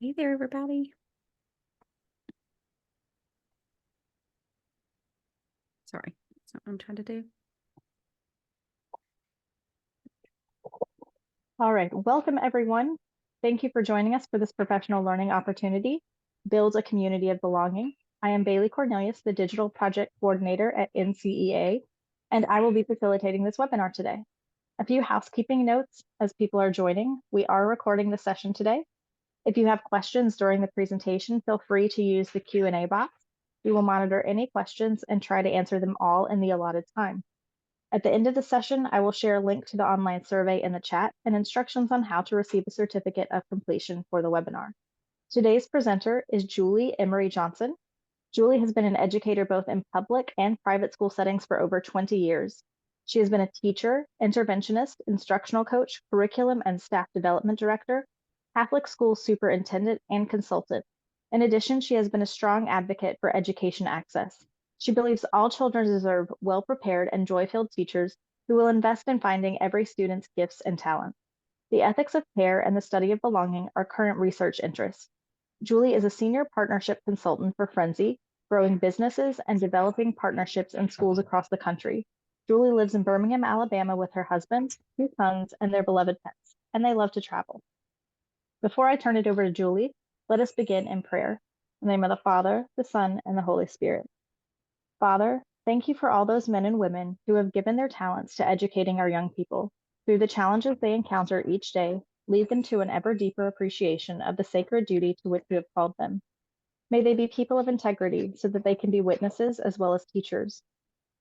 Hey there, everybody. Sorry, that's not what I'm trying to do. All right, welcome everyone. Thank you for joining us for this professional learning opportunity, Build a Community of Belonging. I am Bailey Cornelius, the Digital Project Coordinator at NCEA, and I will be facilitating this webinar today. A few housekeeping notes as people are joining. We are recording the session today. If you have questions during the presentation, feel free to use the Q&A box. We will monitor any questions and try to answer them all in the allotted time. At the end of the session, I will share a link to the online survey in the chat and instructions on how to receive a certificate of completion for the webinar. Today's presenter is Julie Emery Johnson. Julie has been an educator both in public and private school settings for over 20 years. She has been a teacher, interventionist, instructional coach, curriculum and staff development director, Catholic school superintendent, and consultant. In addition, she has been a strong advocate for education access. She believes all children deserve well-prepared and joy-filled teachers who will invest in finding every student's gifts and talents. The ethics of care and the study of belonging are current research interests. Julie is a senior partnership consultant for Friendzy, growing businesses and developing partnerships in schools across the country. Julie lives in Birmingham, Alabama with her husband, 2 sons, and their beloved pets, and they love to travel. Before I turn it over to Julie, let us begin in prayer. In the name of the Father, the Son, and the Holy Spirit. Father, thank you for all those men and women who have given their talents to educating our young people. Through the challenges they encounter each day, lead them to an ever deeper appreciation of the sacred duty to which you have called them. May they be people of integrity so that they can be witnesses as well as teachers.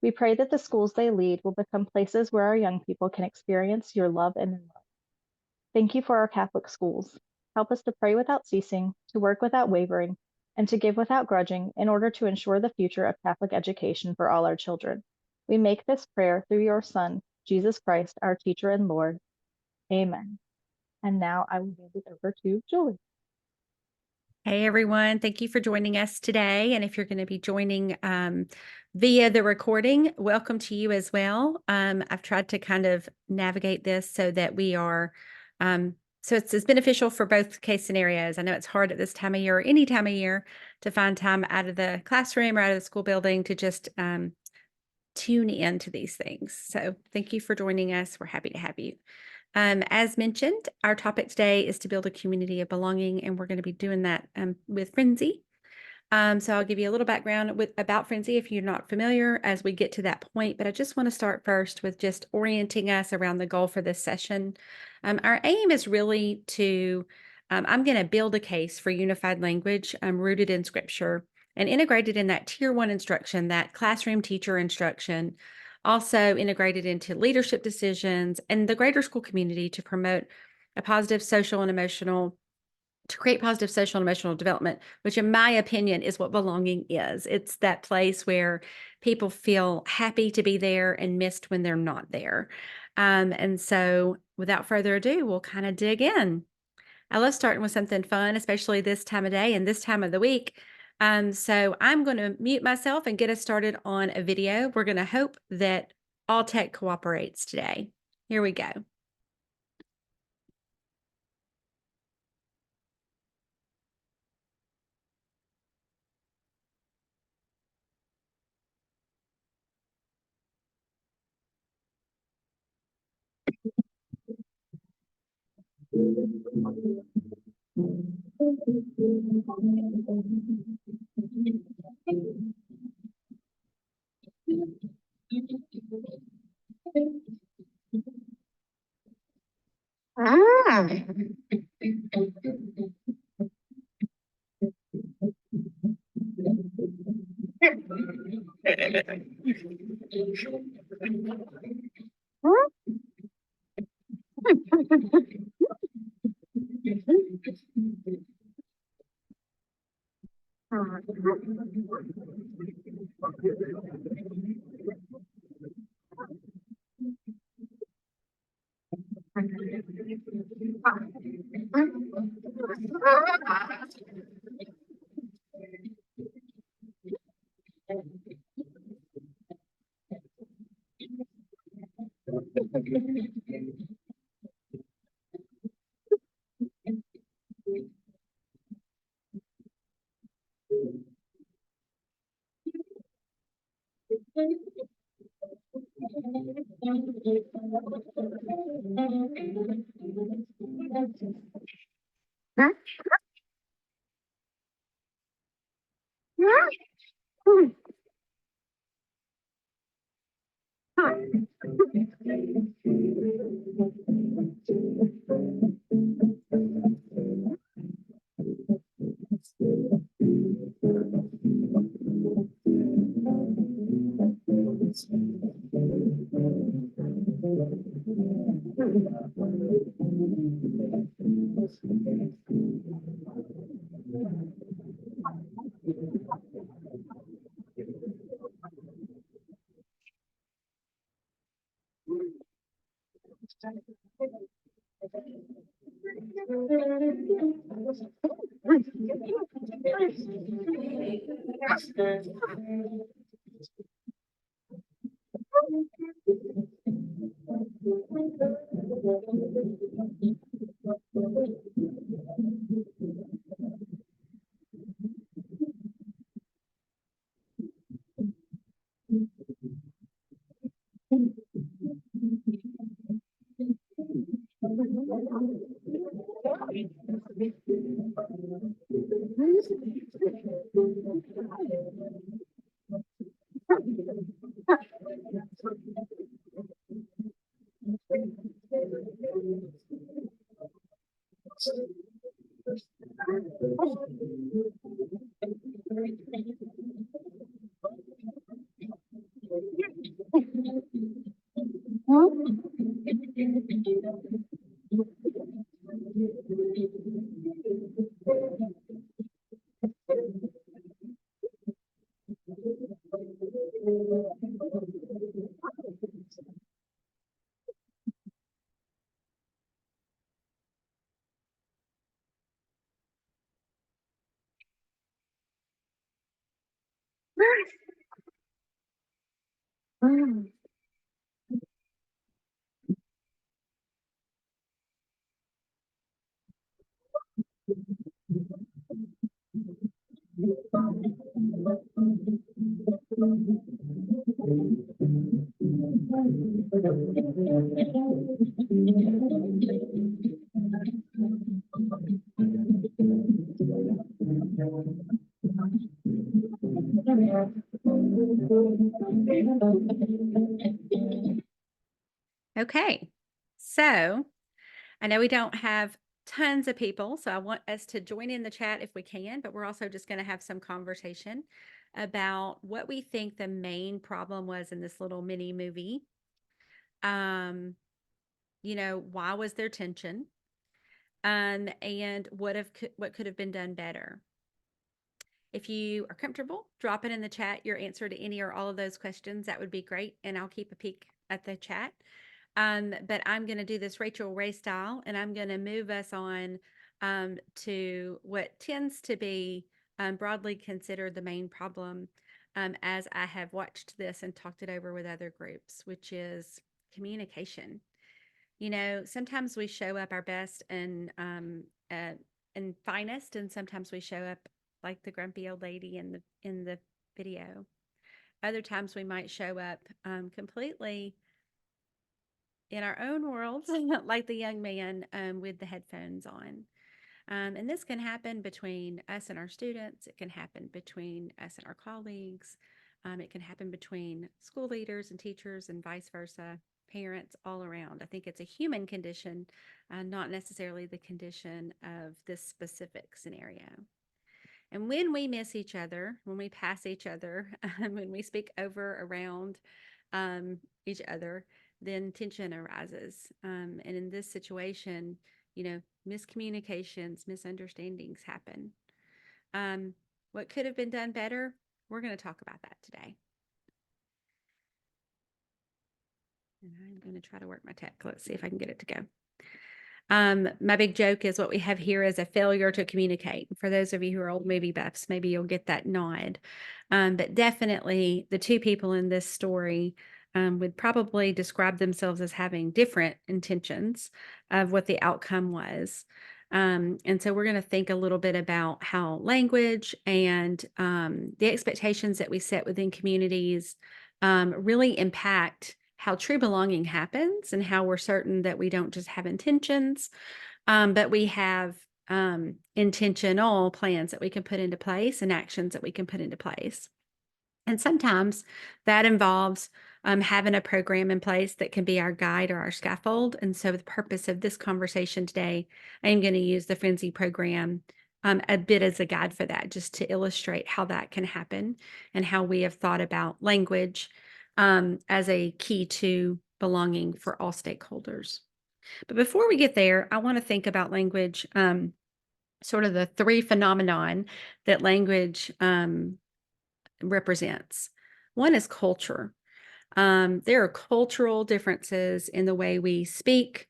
We pray that the schools they lead will become places where our young people can experience your love and love. Thank you for our Catholic schools. Help us to pray without ceasing, to work without wavering, and to give without grudging in order to ensure the future of Catholic education for all our children. We make this prayer through your Son, Jesus Christ, our teacher and Lord. Amen. And now I will hand it over to Julie. Hey, everyone. Thank you for joining us today. And if you're going to be joining via the recording, welcome to you as well. I've tried to kind of navigate this so that we are, so it's beneficial for both case scenarios. I know it's hard at this time of year or any time of year to find time out of the classroom or out of the school building to just tune into these things. So thank you for joining us. We're happy to have you. As mentioned, our topic today is to build a community of belonging, and we're going to be doing that with Friendzy. So I'll give you a little background about Friendzy if you're not familiar as we get to that point, but I just want to start first with just orienting us around the goal for this session. Our aim is really to, I'm going to build a case for unified language rooted in Scripture and integrated in that Tier 1 instruction, that classroom teacher instruction, also integrated into leadership decisions and the greater school community to promote a positive social and emotional, to create positive social and emotional development, which in my opinion is what belonging is. It's that place where people feel happy to be there and missed when they're not there. And so without further ado, we'll kind of dig in. I love starting with something fun, especially this time of day and this time of the week. So I'm going to mute myself and get us started on a video. We're going to hope that all tech cooperates today. Here we go. Okay, so I know we don't have tons of people, so I want us to join in the chat if we can, but we're also just going to have some conversation about what we think the main problem was in this little mini movie. Why was there tension? And what could have been done better? If you are comfortable, drop it in the chat, your answer to any or all of those questions. That would be great, and I'll keep a peek at the chat. But I'm going to do this Rachel Ray style, and I'm going to move us on to what tends to be broadly considered the main problem as I have watched this and talked it over with other groups, which is communication. Sometimes we show up our best and finest, and sometimes we show up like the grumpy old lady in the video. Other times we might show up completely in our own worlds, like the young man with the headphones on. And this can happen between us and our students. It can happen between us and our colleagues. It can happen between school leaders and teachers and vice versa, parents all around. I think it's a human condition, not necessarily the condition of this specific scenario. And when we miss each other, when we pass each other, when we speak over around each other, then tension arises. And in this situation, miscommunications, misunderstandings happen. What could have been done better? We're going to talk about that today. And I'm going to try to work my tech. Let's see if I can get it to go. My big joke is what we have here is a failure to communicate. For those of you who are old movie buffs, maybe you'll get that nod. But definitely the two people in this story would probably describe themselves as having different intentions of what the outcome was. And so we're going to think a little bit about how language and the expectations that we set within communities really impact how true belonging happens and how we're certain that we don't just have intentions, but we have intentional plans that we can put into place and actions that we can put into place. And sometimes that involves having a program in place that can be our guide or our scaffold. And so, the purpose of this conversation today, I am going to use the Friendzy program a bit as a guide for that, just to illustrate how that can happen and how we have thought about language as a key to belonging for all stakeholders. But before we get there, I want to think about language, sort of the three phenomenon that language represents. One is culture. There are cultural differences in the way we speak,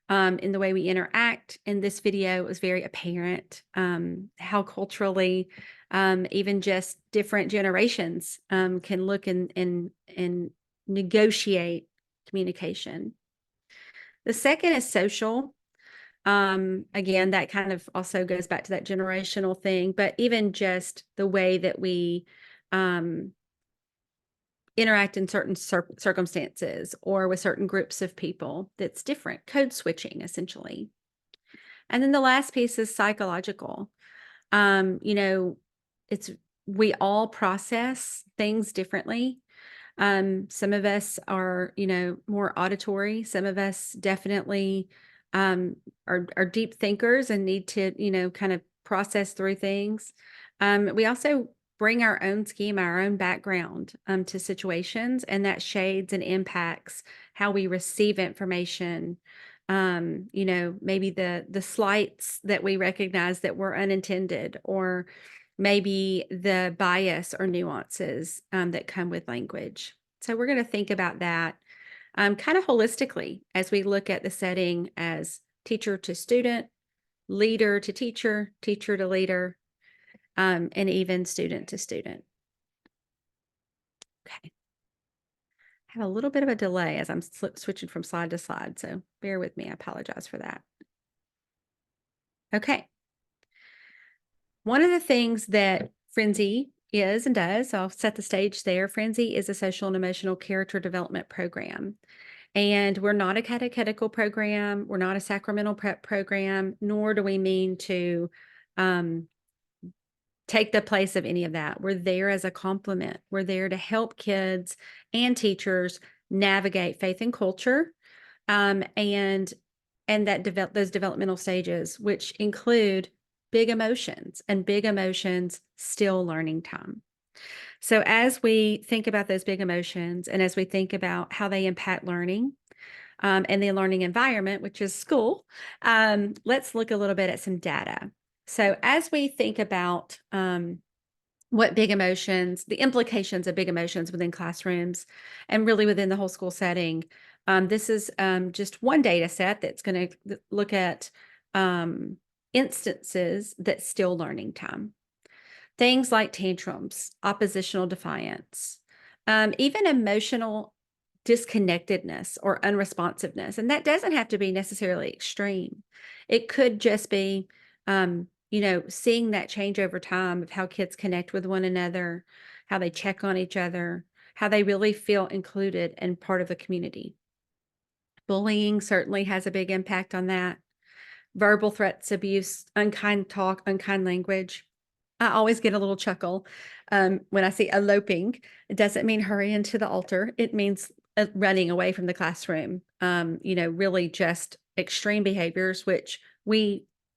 in the way we interact. In this video, it was very apparent how culturally, even just different generations can look and negotiate communication. The second is social. Again, that kind of also goes back to that generational thing, but even just the way that we um, interact in certain circumstances or with certain groups of people, that's different. Code switching, essentially. And then the last piece is psychological. You know, it's we all process things differently. Some of us are, more auditory. Some of us definitely are deep thinkers and need to, kind of process through things. We also bring our own schema, our own background to situations, and that shades and impacts how we receive information. Maybe the slights that we recognize that were unintended, or maybe the bias or nuances that come with language. So we're going to think about that kind of holistically as we look at the setting as teacher to student, leader to teacher, teacher to leader, and even student to student. Okay. I have a little bit of a delay as I'm switching from slide to slide, so bear with me. I apologize for that. Okay. One of the things that Friendzy is and does, I'll set the stage there. Friendzy is a social and emotional character development program. And we're not a catechetical program. We're not a sacramental prep program, nor do we mean to take the place of any of that. We're there as a complement. We're there to help kids and teachers navigate faith and culture, and that those developmental stages, which include big emotions, and big emotions still learning time. So as we think about those big emotions, and as we think about how they impact learning, and the learning environment, which is school, let's look a little bit at some data. So as we think about what big emotions, the implications of big emotions within classrooms and really within the whole school setting, this is just one data set that's going to look at instances that still learning time. Things like tantrums, oppositional defiance, even emotional disconnectedness or unresponsiveness. And that doesn't have to be necessarily extreme. It could just be, seeing that change over time of how kids connect with one another, how they check on each other, how they really feel included and part of the community. Bullying certainly has a big impact on that. Verbal threats, abuse, unkind talk, unkind language. I always get a little chuckle when I see eloping. It doesn't mean hurry into the altar. It means running away from the classroom. Really just extreme behaviors, which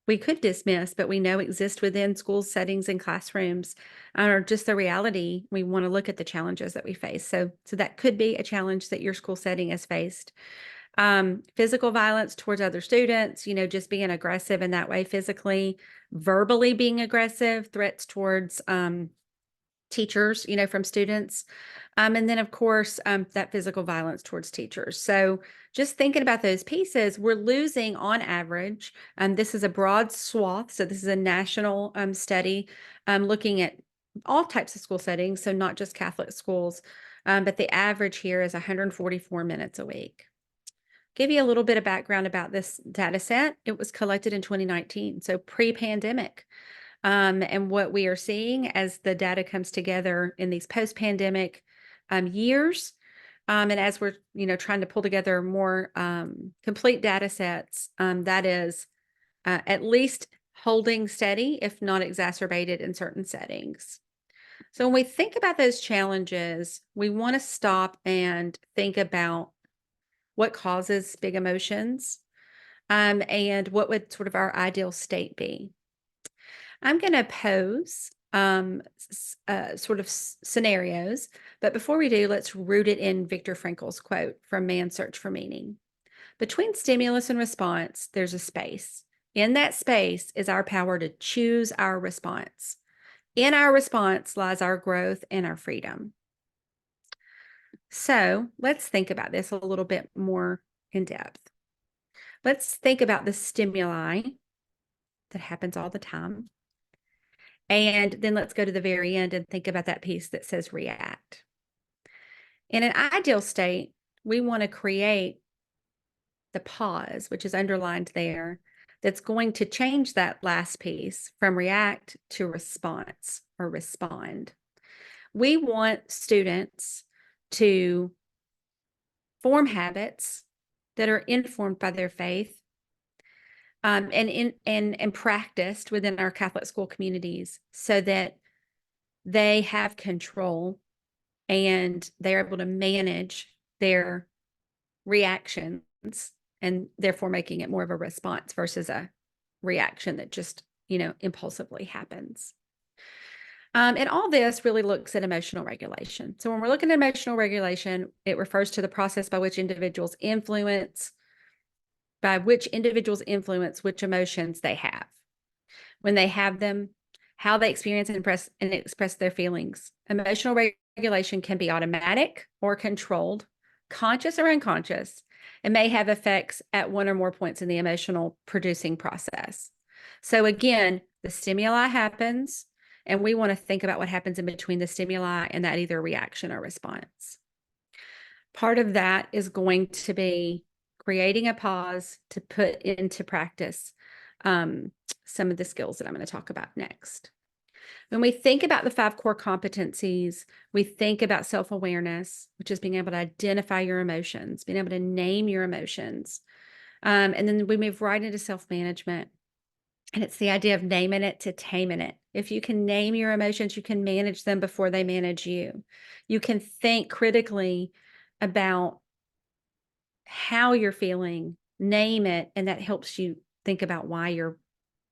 we could dismiss, but we know exist within school settings and classrooms, are just the reality. We want to look at the challenges that we face. So that could be a challenge that your school setting has faced. Physical violence towards other students, just being aggressive in that way physically, verbally being aggressive, threats towards teachers, from students. And then, of course, that physical violence towards teachers. So just thinking about those pieces, we're losing on average, this is a broad swath. So this is a national study looking at all types of school settings, so not just Catholic schools, but the average here is 144 minutes a week. Give you a little bit of background about this data set. It was collected in 2019, so pre-pandemic. And what we are seeing as the data comes together in these post-pandemic years, And as we're, trying to pull together more complete data sets, that is at least holding steady, if not exacerbated in certain settings. So when we think about those challenges, we want to stop and think about what causes big emotions, and what would sort of our ideal state be. I'm going to pose sort of scenarios, but before we do, let's root it in Viktor Frankl's quote from Man's Search for Meaning. Between stimulus and response, there's a space. In that space is our power to choose our response. In our response lies our growth and our freedom. So let's think about this a little bit more in depth. Let's think about the stimuli that happens all the time. And then let's go to the very end and think about that piece that says react. In an ideal state, we want to create the pause, which is underlined there, that's going to change that last piece from react to response or respond. We want students to form habits that are informed by their faith, and practiced within our Catholic school communities, so that they have control and they're able to manage their reactions, and therefore making it more of a response versus a reaction that just, impulsively happens. And all this really looks at emotional regulation. So when we're looking at emotional regulation, it refers to the process by which individuals influence which emotions they have, when they have them, how they experience and express their feelings. Emotional regulation can be automatic or controlled, conscious or unconscious, and may have effects at one or more points in the emotional producing process. So again, the stimuli happens, and we want to think about what happens in between the stimuli and that either reaction or response. Part of that is going to be creating a pause to put into practice some of the skills that I'm going to talk about next. When we think about the 5 core competencies, we think about self-awareness, which is being able to identify your emotions, being able to name your emotions. And then we move right into self-management. And it's the idea of naming it to taming it. If you can name your emotions, you can manage them before they manage you. You can think critically about how you're feeling, name it, and that helps you think about why you're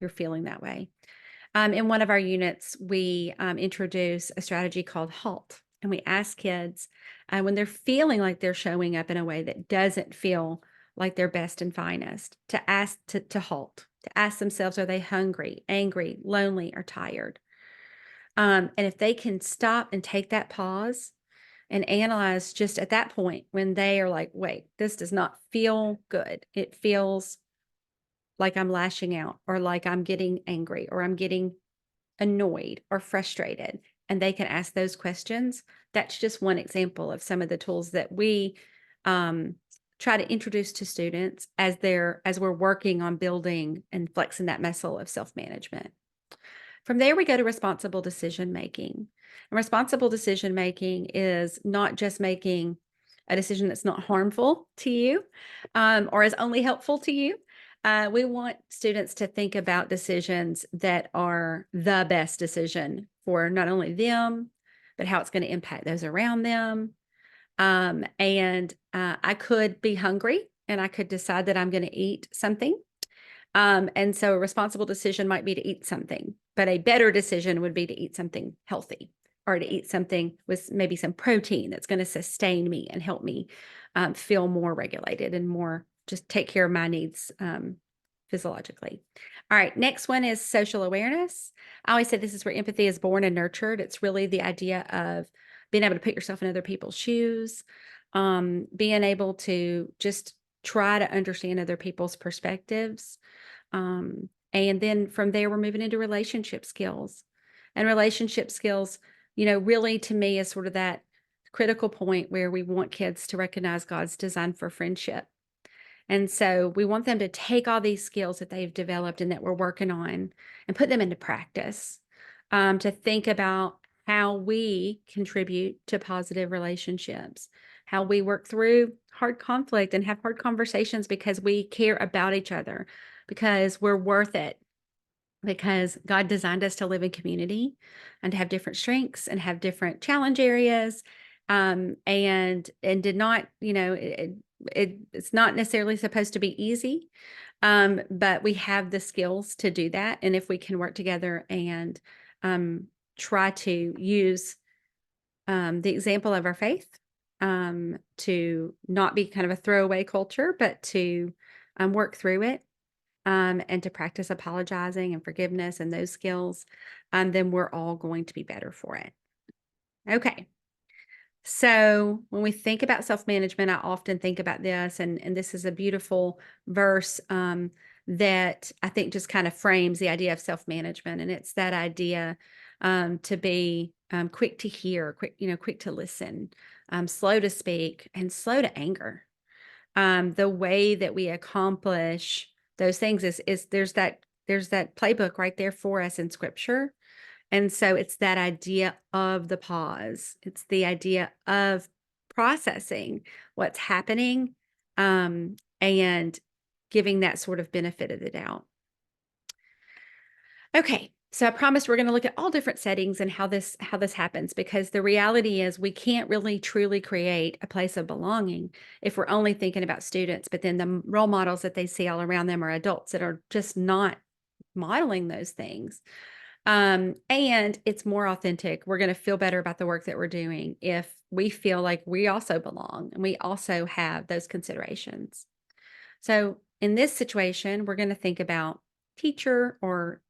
feeling that way. In one of our units, we introduce a strategy called HALT, and we ask kids when they're feeling like they're showing up in a way that doesn't feel like their best and finest, to ask to halt, to ask themselves, are they hungry, angry, lonely, or tired? And if they can stop and take that pause and analyze just at that point when they are like, wait, this does not feel good. It feels like I'm lashing out, or like I'm getting angry, or I'm getting annoyed or frustrated, and they can ask those questions. That's just one example of some of the tools that we try to introduce to students as we're working on building and flexing that muscle of self-management. From there, we go to responsible decision making. And responsible decision making is not just making a decision that's not harmful to you, or is only helpful to you. We want students to think about decisions that are the best decision for not only them, but how it's going to impact those around them. I could be hungry and I could decide that I'm going to eat something. And so a responsible decision might be to eat something, but a better decision would be to eat something healthy, or to eat something with maybe some protein that's going to sustain me and help me feel more regulated and more just take care of my needs physiologically. All right, next one is social awareness. I always say this is where empathy is born and nurtured. It's really the idea of being able to put yourself in other people's shoes, being able to just try to understand other people's perspectives. And then from there, we're moving into relationship skills. And relationship skills, really to me is sort of that critical point where we want kids to recognize God's design for friendship. And so we want them to take all these skills that they've developed and that we're working on and put them into practice, to think about how we contribute to positive relationships, how we work through hard conflict and have hard conversations because we care about each other, because we're worth it, because God designed us to live in community and to have different strengths and have different challenge areas. And did not, it's not necessarily supposed to be easy, but we have the skills to do that. And if we can work together and try to use the example of our faith to not be kind of a throwaway culture, but to work through it, and to practice apologizing and forgiveness and those skills, then we're all going to be better for it. Okay. So when we think about self-management, I often think about this, and this is a beautiful verse that I think just kind of frames the idea of self-management. And it's that idea to be quick to hear, quick to listen, slow to speak, and slow to anger. The way that we accomplish those things is there's that playbook right there for us in scripture. And so it's that idea of the pause. It's the idea of processing what's happening, and giving that sort of benefit of the doubt. Okay, so I promised we're going to look at all different settings and how this happens, because the reality is we can't really truly create a place of belonging if we're only thinking about students, but then the role models that they see all around them are adults that are just not modeling those things. And it's more authentic. We're going to feel better about the work that we're doing if we feel like we also belong and we also have those considerations. So in this situation, we're going to think about teacher or,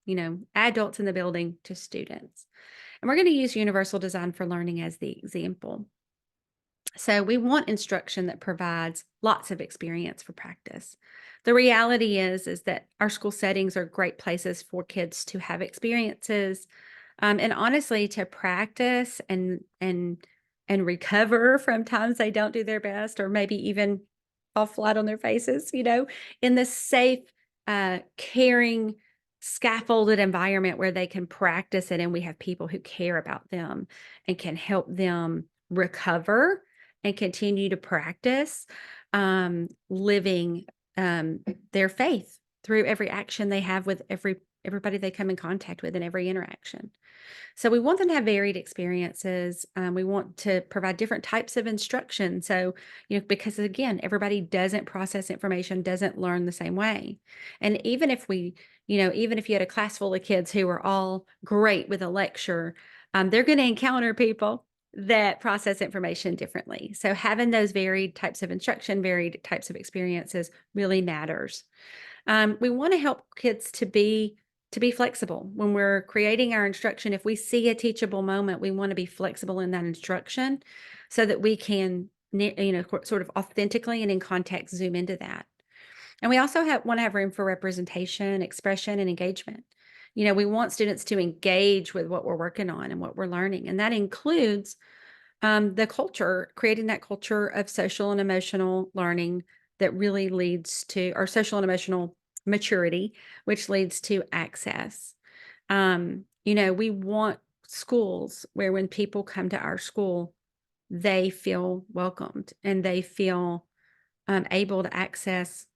adults in the building to students. And we're going to use universal design for learning as the example. So we want instruction that provides lots of experience for practice. The reality is that our school settings are great places for kids to have experiences, and honestly, to practice and recover from times they don't do their best, or maybe even fall flat on their faces, in this safe, caring, scaffolded environment where they can practice it, and we have people who care about them and can help them recover and continue to practice living their faith through every action they have with everybody they come in contact with in every interaction. So we want them to have varied experiences. We want to provide different types of instruction. So, because again, everybody doesn't process information, doesn't learn the same way. And even if you had a class full of kids who are all great with a lecture, they're going to encounter people that process information differently. So having those varied types of instruction, varied types of experiences really matters. We want to help kids to be flexible when we're creating our instruction. If we see a teachable moment, we want to be flexible in that instruction so that we can, sort of authentically and in context zoom into that. And we also want to have room for representation, expression, and engagement. We want students to engage with what we're working on and what we're learning. And that includes the culture, creating that culture of social and emotional learning that really leads to, or social and emotional maturity, which leads to access. We want schools where when people come to our school, they feel welcomed and they feel able to access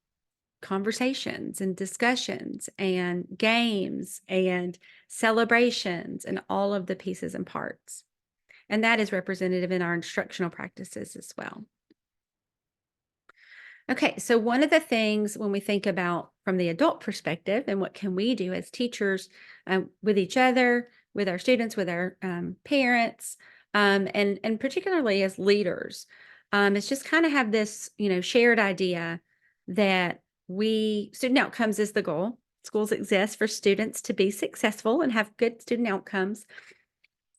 conversations and discussions and games and celebrations and all of the pieces and parts. And that is representative in our instructional practices as well. Okay, so one of the things when we think about from the adult perspective and what can we do as teachers, with each other, with our students, with our parents, and particularly as leaders, is just kind of have this shared idea that student outcomes is the goal. Schools exist for students to be successful and have good student outcomes.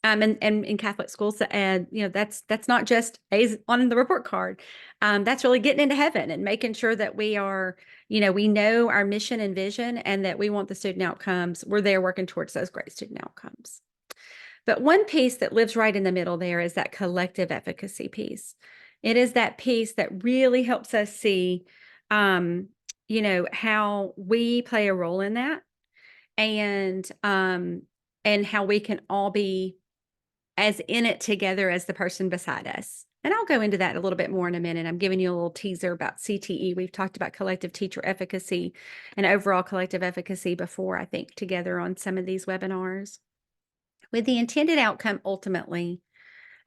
And in Catholic schools, and that's not just A's on the report card. That's really getting into heaven and making sure that we are, we know our mission and vision, and that we want the student outcomes. We're there working towards those great student outcomes. But one piece that lives right in the middle there is that collective efficacy piece. It is that piece that really helps us see, how we play a role in that, and how we can all be as in it together as the person beside us. And I'll go into that a little bit more in a minute. I'm giving you a little teaser about CTE. We've talked about collective teacher efficacy and overall collective efficacy before, I think, together on some of these webinars. With the intended outcome ultimately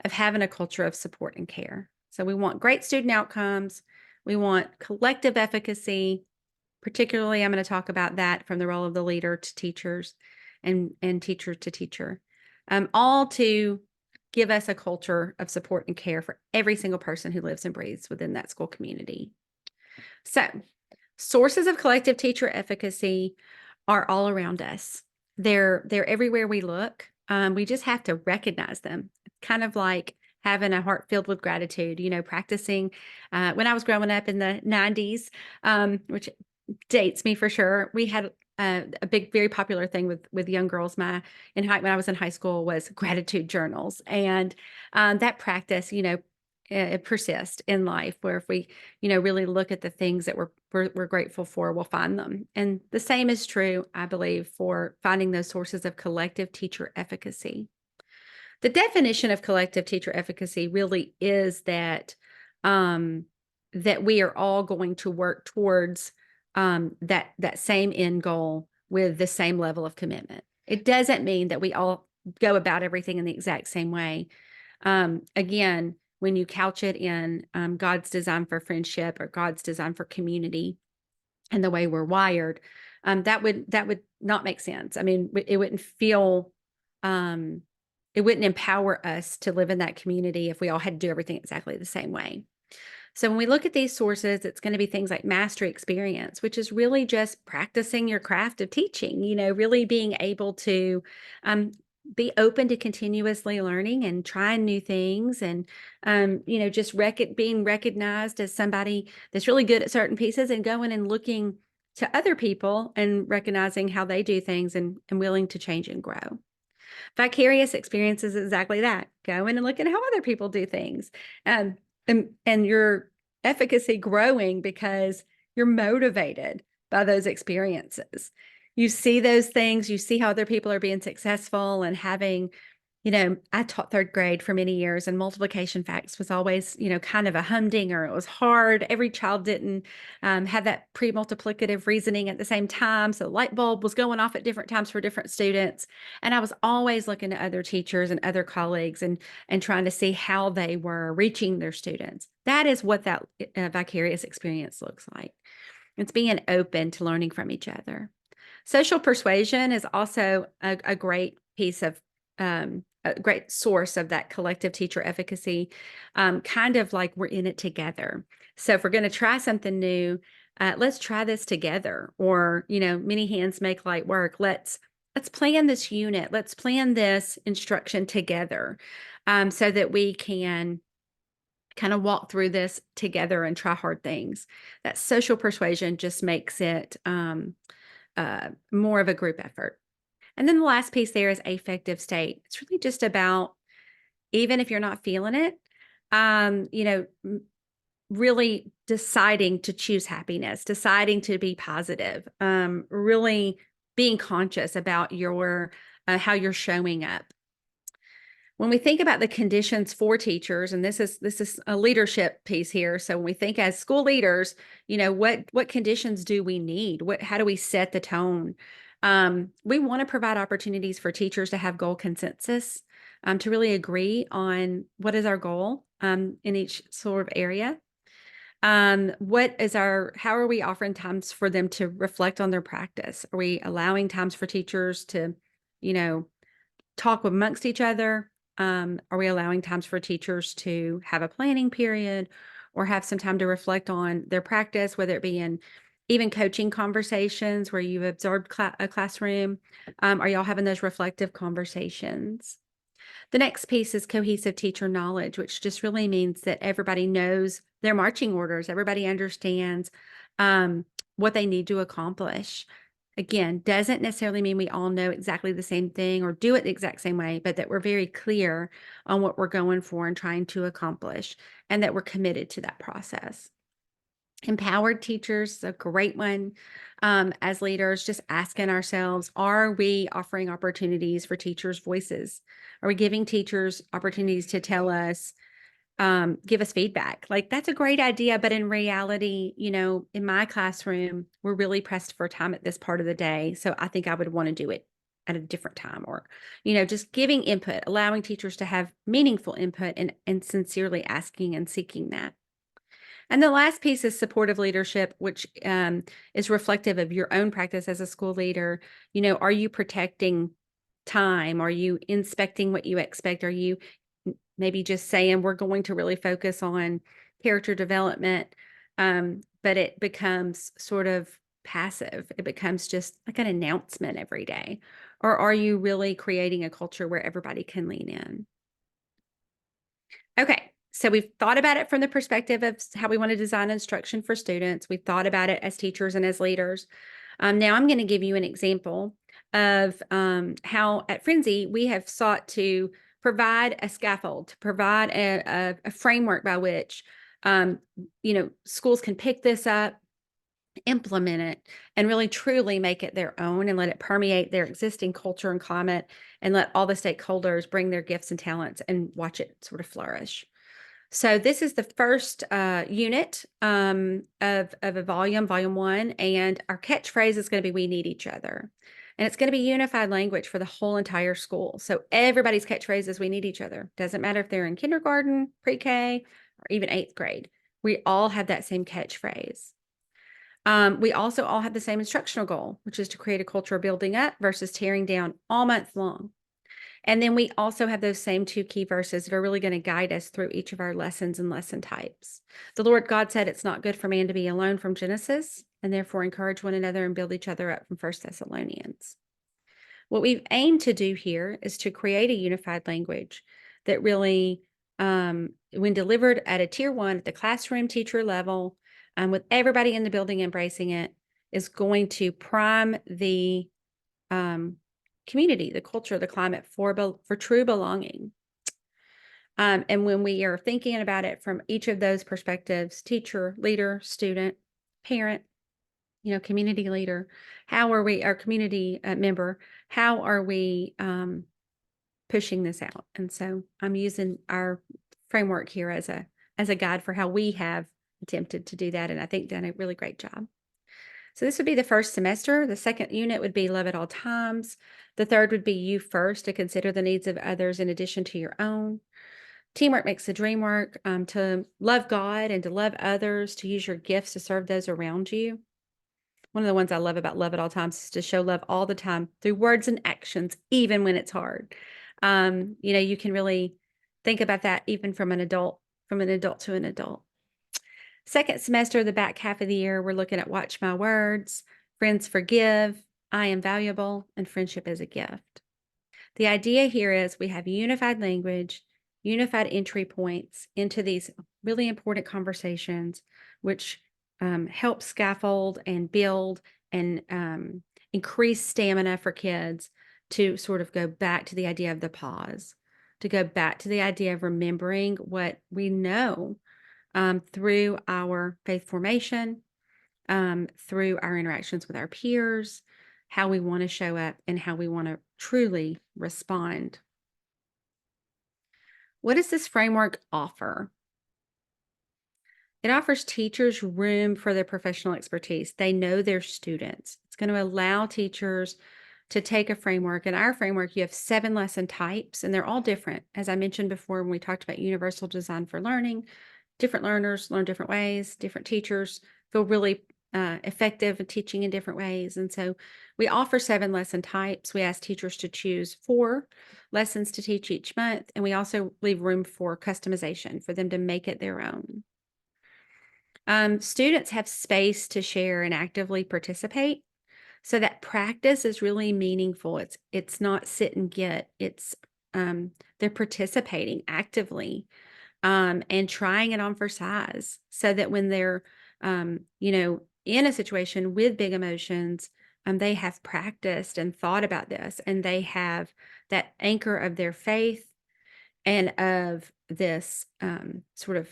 of having a culture of support and care. So we want great student outcomes. We want collective efficacy. Particularly, I'm going to talk about that from the role of the leader to teachers and teacher to teacher, all to give us a culture of support and care for every single person who lives and breathes within that school community. So, sources of collective teacher efficacy are all around us. They're everywhere we look. We just have to recognize them. It's kind of like having a heart filled with gratitude, practicing. When I was growing up in the 90s, which dates me for sure, we had a big, very popular thing with young girls. When I was in high school was gratitude journals, and that practice, it persists in life. Where if we, really look at the things that we're grateful for, we'll find them. And the same is true, I believe, for finding those sources of collective teacher efficacy. The definition of collective teacher efficacy really is that we are all going to work towards that same end goal with the same level of commitment. It doesn't mean that we all go about everything in the exact same way. Again, when you couch it in God's design for friendship or God's design for community and the way we're wired, that would not make sense. I mean, it wouldn't feel it wouldn't empower us to live in that community if we all had to do everything exactly the same way. So when we look at these sources, it's going to be things like mastery experience, which is really just practicing your craft of teaching, really being able to be open to continuously learning and trying new things and, just being recognized as somebody that's really good at certain pieces and going and looking to other people and recognizing how they do things and willing to change and grow. Vicarious experience is exactly that. Going and looking at how other people do things. Um, and your efficacy growing because you're motivated by those experiences. You see those things, you see how other people are being successful and having, I taught third grade for many years, and multiplication facts was always, kind of a humdinger. It was hard. Every child didn't have that pre-multiplicative reasoning at the same time. So the light bulb was going off at different times for different students. And I was always looking at other teachers and other colleagues and trying to see how they were reaching their students. That is what that vicarious experience looks like. It's being open to learning from each other. Social persuasion is also a great piece of a great source of that collective teacher efficacy, kind of like we're in it together. So if we're going to try something new, let's try this together. Or, many hands make light work. Let's plan this unit. Let's plan this instruction together, so that we can kind of walk through this together and try hard things. That social persuasion just makes it more of a group effort. And then the last piece there is affective state. It's really just about, even if you're not feeling it, really deciding to choose happiness, deciding to be positive, really being conscious about your how you're showing up. When we think about the conditions for teachers, and this is a leadership piece here. So when we think as school leaders, what conditions do we need? How do we set the tone? We want to provide opportunities for teachers to have goal consensus, to really agree on what is our goal in each sort of area. How are we offering times for them to reflect on their practice? Are we allowing times for teachers to, talk amongst each other? Are we allowing times for teachers to have a planning period or have some time to reflect on their practice, whether it be in even coaching conversations where you've absorbed a classroom? Are y'all having those reflective conversations? The next piece is cohesive teacher knowledge, which just really means that everybody knows their marching orders. Everybody understands what they need to accomplish. Again, doesn't necessarily mean we all know exactly the same thing or do it the exact same way, but that we're very clear on what we're going for and trying to accomplish, and that we're committed to that process. Empowered teachers is a great one. As leaders, just asking ourselves, are we offering opportunities for teachers' voices? Are we giving teachers opportunities to tell us give us feedback. Like, that's a great idea, but in reality, in my classroom, we're really pressed for time at this part of the day. So I think I would want to do it at a different time, or, just giving input, allowing teachers to have meaningful input, and sincerely asking and seeking that. And the last piece is supportive leadership, which is reflective of your own practice as a school leader. Are you protecting time? Are you inspecting what you expect? Are you maybe just saying we're going to really focus on character development, but it becomes sort of passive? It becomes just like an announcement every day. Or are you really creating a culture where everybody can lean in? Okay, so we've thought about it from the perspective of how we want to design instruction for students. We've thought about it as teachers and as leaders. Now I'm going to give you an example of how at Friendzy we have sought to provide a scaffold, to provide a framework by which schools can pick this up, implement it, and really truly make it their own, and let it permeate their existing culture and climate, and let all the stakeholders bring their gifts and talents and watch it sort of flourish. So this is the first unit of a volume 1, and our catchphrase is going to be "We need each other," and it's going to be unified language for the whole entire school. So everybody's catchphrase is "We need each other." Doesn't matter if they're in kindergarten, pre-K, or even 8th grade. We all have that same catchphrase. We also all have the same instructional goal, which is to create a culture of building up versus tearing down all month long. And then we also have those same 2 key verses that are really going to guide us through each of our lessons and lesson types. The Lord God said it's not good for man to be alone from Genesis, and therefore encourage one another and build each other up from 1 Thessalonians. What we've aimed to do here is to create a unified language that really, when delivered at a tier 1 at the classroom teacher level, with everybody in the building embracing it, is going to prime the community, the culture, the climate for true belonging. And when we are thinking about it from each of those perspectives, teacher, leader, student, parent, community leader, how are we, our community member, how are we pushing this out? And so I'm using our framework here as a guide for how we have attempted to do that, and I think done a really great job. So this would be the first semester. The second unit would be Love at All Times. The third would be You First, to consider the needs of others in addition to your own. Teamwork makes the dream work, to love God and to love others, to use your gifts to serve those around you. One of the ones I love about Love at All Times is to show love all the time through words and actions, even when it's hard. You can really think about that even from an adult to an adult. Second semester, the back half of the year, we're looking at Watch My Words, Friends Forgive, I Am Valuable, and Friendship as a Gift. The idea here is we have unified language, unified entry points into these really important conversations, which help scaffold and build and increase stamina for kids to sort of go back to the idea of the pause, to go back to the idea of remembering what we know through our faith formation, through our interactions with our peers, how we want to show up, and how we want to truly respond. What does this framework offer? It offers teachers room for their professional expertise. They know their students. It's going to allow teachers to take a framework. In our framework, you have 7 lesson types, and they're all different. As I mentioned before, when we talked about universal design for learning, different learners learn different ways, different teachers feel really effective at teaching in different ways. And so we offer 7 lesson types. We ask teachers to choose 4 lessons to teach each month, and we also leave room for customization for them to make it their own. Students have space to share and actively participate, so that practice is really meaningful. It's not sit and get. It's they're participating actively, and trying it on for size, so that when they're in a situation with big emotions, they have practiced and thought about this, and they have that anchor of their faith and of this sort of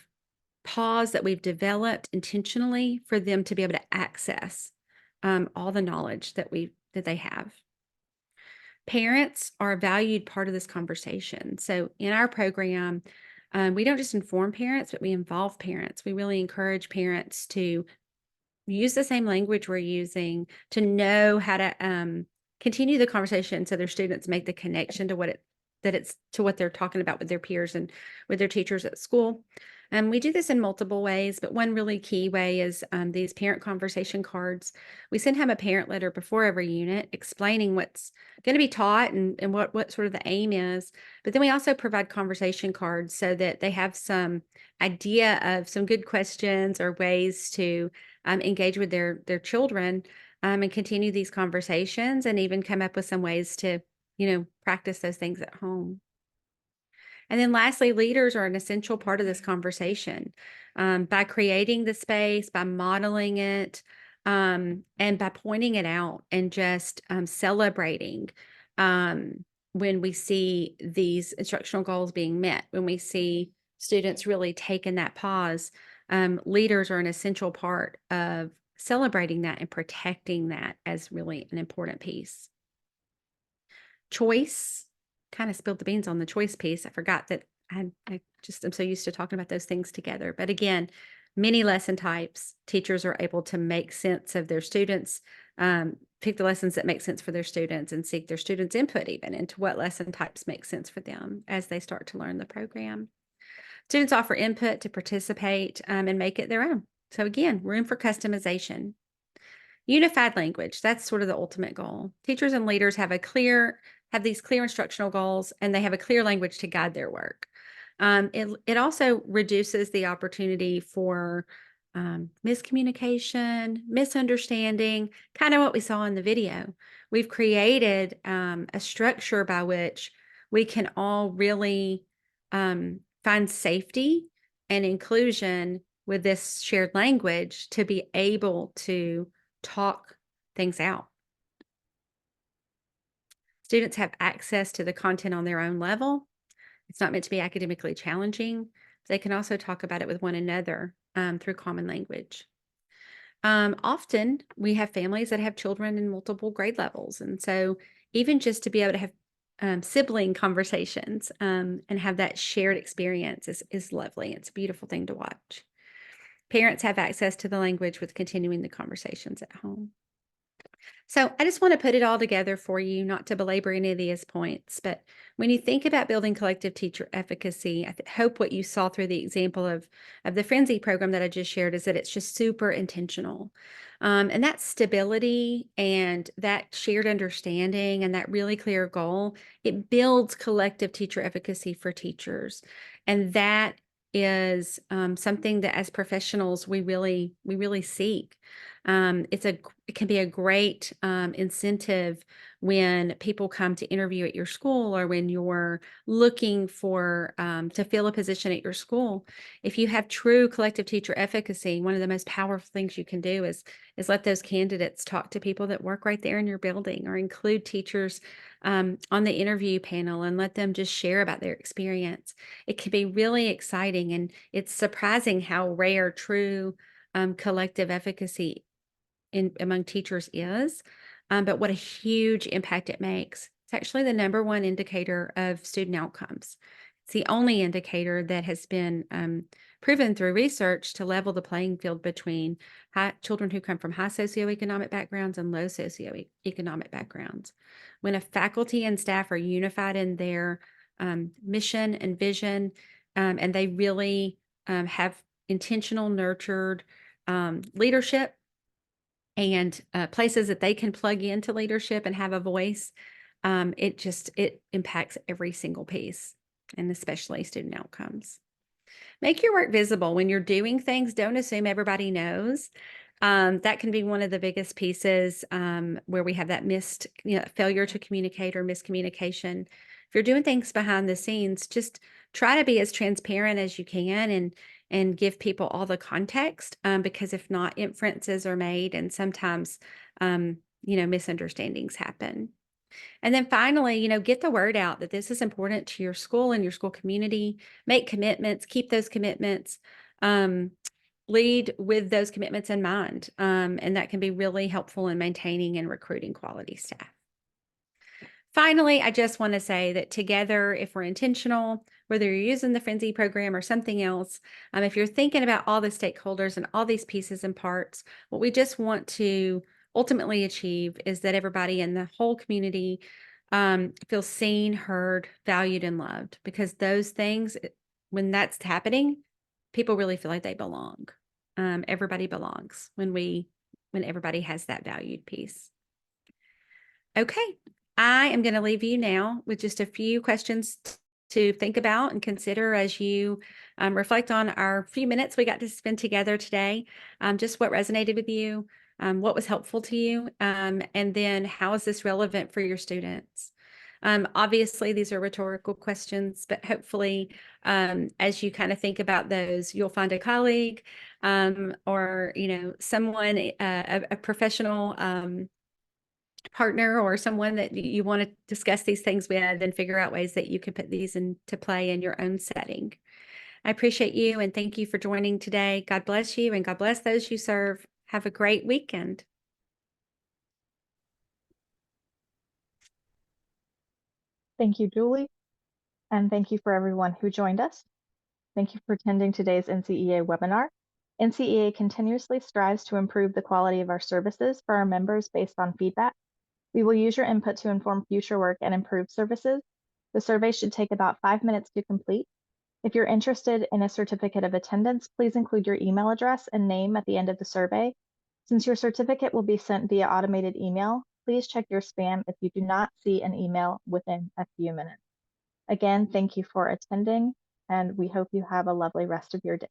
pause that we've developed intentionally for them to be able to access all the knowledge that they have. Parents are a valued part of this conversation. So in our program, We don't just inform parents, but we involve parents. We really encourage parents to use the same language we're using, to know how to continue the conversation so their students make the connection to it's to what they're talking about with their peers and with their teachers at school. We do this in multiple ways, but one really key way is these parent conversation cards. We send home a parent letter before every unit explaining what's going to be taught and what sort of the aim is. But then we also provide conversation cards so that they have some idea of some good questions or ways to engage with their children and continue these conversations and even come up with some ways to, practice those things at home. And then lastly, leaders are an essential part of this conversation by creating the space, by modeling it, and by pointing it out and just celebrating when we see these instructional goals being met, when we see students really taking that pause. Leaders are an essential part of celebrating that and protecting that as really an important piece. Choice, kind of spilled the beans on the choice piece. I forgot that I just am so used to talking about those things together. But again, many lesson types, teachers are able to make sense of their students, pick the lessons that make sense for their students and seek their students' input even into what lesson types make sense for them as they start to learn the program. Students offer input to participate and make it their own. So again, room for customization. Unified language, that's sort of the ultimate goal. Teachers and leaders have these clear instructional goals, and they have a clear language to guide their work. It also reduces the opportunity for miscommunication, misunderstanding, kind of what we saw in the video. We've created a structure by which we can all really find safety and inclusion with this shared language to be able to talk things out. Students have access to the content on their own level. It's not meant to be academically challenging. They can also talk about it with one another through common language. Often we have families that have children in multiple grade levels. And so even just to be able to have sibling conversations and have that shared experience is lovely. It's a beautiful thing to watch. Parents have access to the language with continuing the conversations at home. So I just want to put it all together for you, not to belabor any of these points, but when you think about building collective teacher efficacy, I hope what you saw through the example of the Friendzy program that I just shared is that it's just super intentional. And that stability and that shared understanding and that really clear goal, it builds collective teacher efficacy for teachers. And that is something that as professionals we really seek. It can be a great incentive when people come to interview at your school or when you're looking for to fill a position at your school. If you have true collective teacher efficacy, one of the most powerful things you can do is let those candidates talk to people that work right there in your building or include teachers on the interview panel and let them just share about their experience. It can be really exciting, and it's surprising how rare true collective efficacy among teachers is, but what a huge impact it makes. It's actually the #1 indicator of student outcomes. It's the only indicator that has been proven through research to level the playing field between children who come from high socioeconomic backgrounds and low socioeconomic backgrounds. When a faculty and staff are unified in their mission and vision, and they really have intentional, nurtured leadership and places that they can plug into leadership and have a voice, it impacts every single piece, and especially student outcomes. Make your work visible. When you're doing things, don't assume everybody knows. That can be one of the biggest pieces where we have that failure to communicate or miscommunication. If you're doing things behind the scenes, just try to be as transparent as you can and give people all the context, because if not, inferences are made and sometimes misunderstandings happen. And then finally, get the word out that this is important to your school and your school community. Make commitments, keep those commitments, lead with those commitments in mind. And that can be really helpful in maintaining and recruiting quality staff. Finally, I just want to say that together, if we're intentional, whether you're using the Friendzy program or something else, if you're thinking about all the stakeholders and all these pieces and parts, what we just want to ultimately achieve is that everybody in the whole community feels seen, heard, valued, and loved. Because those things, when that's happening, people really feel like they belong. Everybody belongs when everybody has that valued piece. Okay, I am going to leave you now with just a few questions to think about and consider as you reflect on our few minutes we got to spend together today. Just what resonated with you, what was helpful to you, and then how is this relevant for your students? Obviously, these are rhetorical questions, but hopefully, as you kind of think about those, you'll find a colleague or someone, a professional partner or someone that you want to discuss these things with and figure out ways that you can put these into play in your own setting. I appreciate you and thank you for joining today. God bless you and God bless those you serve. Have a great weekend. Thank you, Julie, and thank you for everyone who joined us. Thank you for attending today's NCEA webinar. NCEA continuously strives to improve the quality of our services for our members based on feedback. We will use your input to inform future work and improve services. The survey should take about 5 minutes to complete. If you're interested in a certificate of attendance, please include your email address and name at the end of the survey. Since your certificate will be sent via automated email, please check your spam if you do not see an email within a few minutes. Again, thank you for attending, and we hope you have a lovely rest of your day.